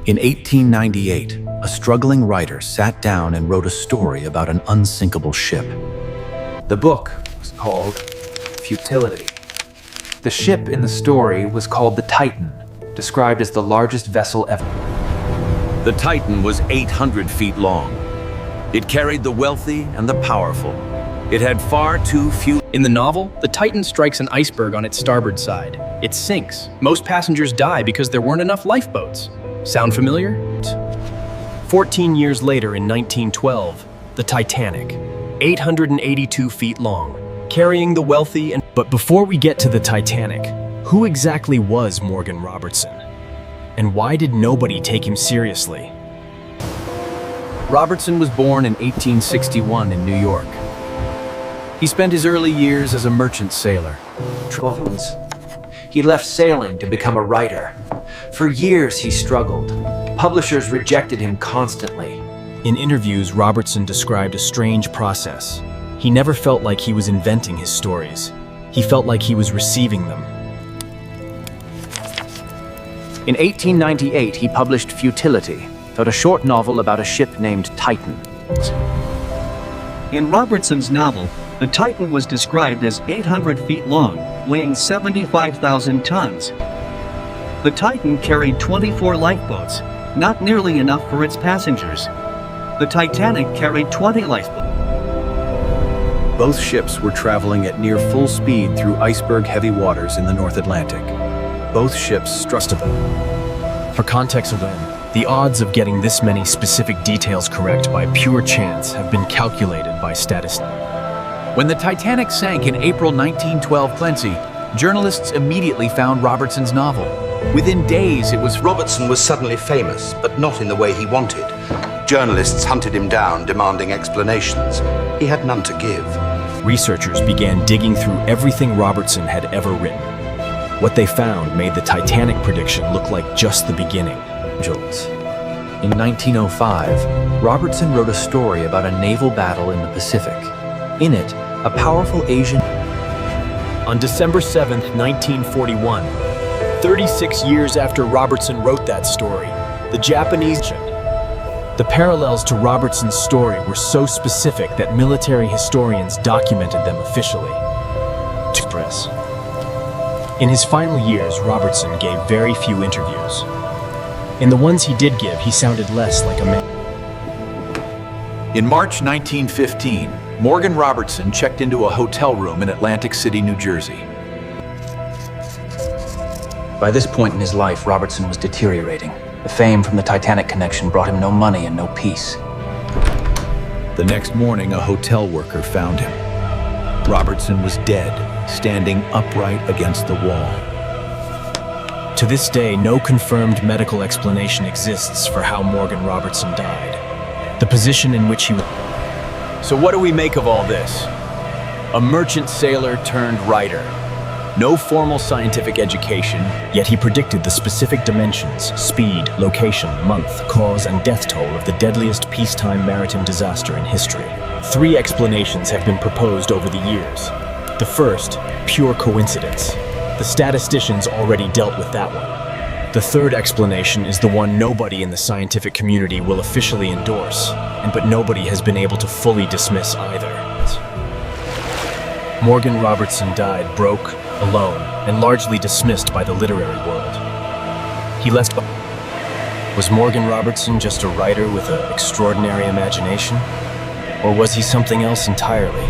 In 1898, a struggling writer sat down and wrote a story about an unsinkable ship. The book was called Futility. The ship in the story was called the Titan, described as the largest vessel ever. The Titan was 800 feet long. It carried the wealthy and the powerful. It had far too few. In the novel, the Titan strikes an iceberg on its starboard side. It sinks. Most passengers die because there weren't enough lifeboats. Sound familiar? 14 years later in 1912, the Titanic, 882 feet long, carrying the wealthy and... But before we get to the Titanic, who exactly was Morgan Robertson? And why did nobody take him seriously? Robertson was born in 1861 in New York. He spent his early years as a merchant sailor. He left sailing to become a writer. For years he struggled. Publishers rejected him constantly. In interviews, Robertson described a strange process. He never felt like he was inventing his stories. He felt like he was receiving them. In 1898, he published Futility, a short novel about a ship named Titan. In Robertson's novel, the Titan was described as 800 feet long, weighing 75,000 tons. The Titan carried 24 lifeboats, not nearly enough for its passengers. The Titanic carried 20 lifeboats. Both ships were traveling at near full speed through iceberg-heavy waters in the North Atlantic. Both ships struck. For context when, the odds of getting this many specific details correct by pure chance have been calculated by statisticians. When the Titanic sank in April 1912, journalists immediately found Robertson's novel. Within days, it was... Robertson was suddenly famous, but not in the way he wanted. Journalists hunted him down, demanding explanations. He had none to give. Researchers began digging through everything Robertson had ever written. What they found made the Titanic prediction look like just the beginning. In 1905, Robertson wrote a story about a naval battle in the Pacific. In it, a powerful Asian... On December 7th, 1941, 36 years after Robertson wrote that story, the Japanese... The parallels to Robertson's story were so specific that military historians documented them officially. In his final years, Robertson gave very few interviews. In the ones he did give, he sounded less like a man. In March 1915, Morgan Robertson checked into a hotel room in Atlantic City, New Jersey. By this point in his life, Robertson was deteriorating. The fame from the Titanic connection brought him no money and no peace. The next morning, a hotel worker found him. Robertson was dead, standing upright against the wall. To this day, no confirmed medical explanation exists for how Morgan Robertson died. The position in which he was... So what do we make of all this? A merchant sailor turned writer. No formal scientific education, yet he predicted the specific dimensions, speed, location, month, cause, and death toll of the deadliest peacetime maritime disaster in history. 3 explanations have been proposed over the years. The first, pure coincidence. The statisticians already dealt with that one. The third explanation is the one nobody in the scientific community will officially endorse, but nobody has been able to fully dismiss either. Morgan Robertson died broke, alone, and largely dismissed by the literary world. He left... Was Morgan Robertson just a writer with an extraordinary imagination? Or was he something else entirely?